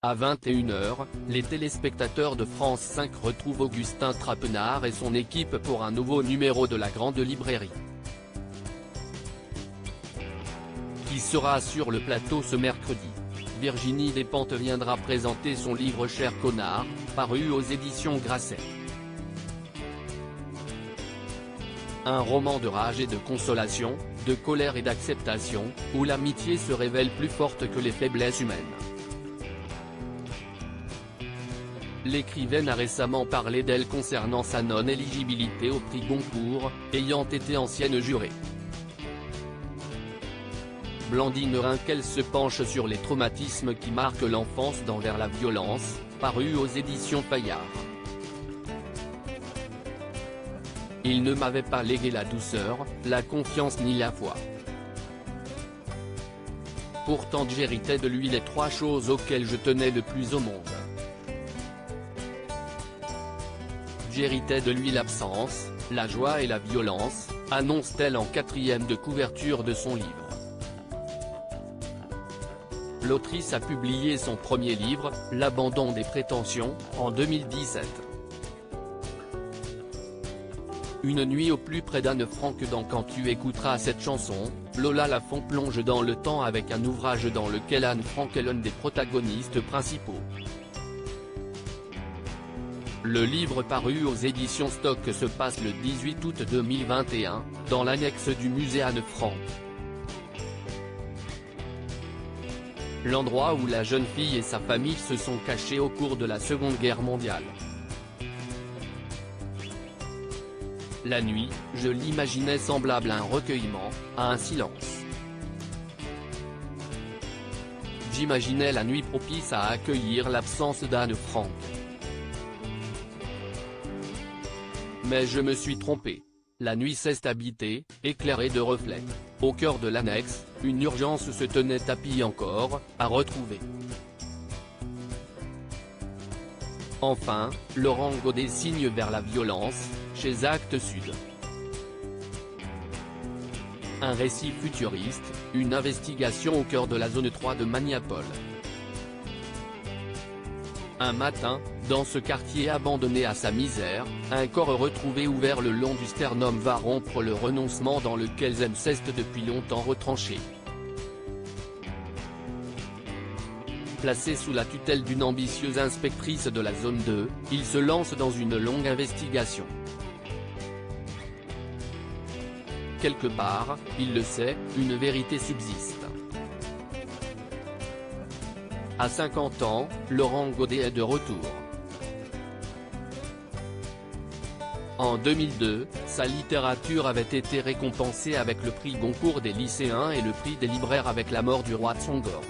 À 21h, les téléspectateurs de France 5 retrouvent Augustin Trapenard et son équipe pour un nouveau numéro de la Grande Librairie, qui sera sur le plateau ce mercredi. Virginie Despentes viendra présenter son livre Cher connard, paru aux éditions Grasset. Un roman de rage et de consolation, de colère et d'acceptation, où l'amitié se révèle plus forte que les faiblesses humaines. L'écrivaine a récemment parlé d'elle concernant sa non-éligibilité au prix Goncourt, ayant été ancienne jurée. Blandine Rinkel se penche sur les traumatismes qui marquent l'enfance dans Vers la violence, paru aux éditions Fayard. Il ne m'avait pas légué la douceur, la confiance ni la foi. Pourtant j'héritais de lui les trois choses auxquelles je tenais le plus au monde. J'héritais de lui l'absence, la joie et la violence, annonce-t-elle en 4e de couverture de son livre. L'autrice a publié son premier livre, L'abandon des prétentions, en 2017. Une nuit au plus près d'Anne Frank dans Quand tu écouteras cette chanson, Lola Lafont plonge dans le temps avec un ouvrage dans lequel Anne Frank est l'un des protagonistes principaux. Le livre paru aux éditions Stock se passe le 18 août 2021, dans l'annexe du musée Anne Frank. L'endroit où la jeune fille et sa famille se sont cachés au cours de la Seconde Guerre mondiale. La nuit, je l'imaginais semblable à un recueillement, à un silence. J'imaginais la nuit propice à accueillir l'absence d'Anne Frank. Mais je me suis trompé. La nuit s'est habitée, éclairée de reflets. Au cœur de l'annexe, une urgence se tenait tapie encore, à retrouver. Enfin, Laurent Godet signe Vers la violence, chez Actes Sud. Un récit futuriste, une investigation au cœur de la zone 3 de Maniapol. Un matin, dans ce quartier abandonné à sa misère, un corps retrouvé ouvert le long du sternum va rompre le renoncement dans lequel Zen s'est depuis longtemps retranché. Placé sous la tutelle d'une ambitieuse inspectrice de la zone 2, il se lance dans une longue investigation. Quelque part, il le sait, une vérité subsiste. À 50 ans, Laurent Godet est de retour. En 2002, sa littérature avait été récompensée avec le prix Goncourt des lycéens et le prix des libraires avec La mort du roi Tsongor.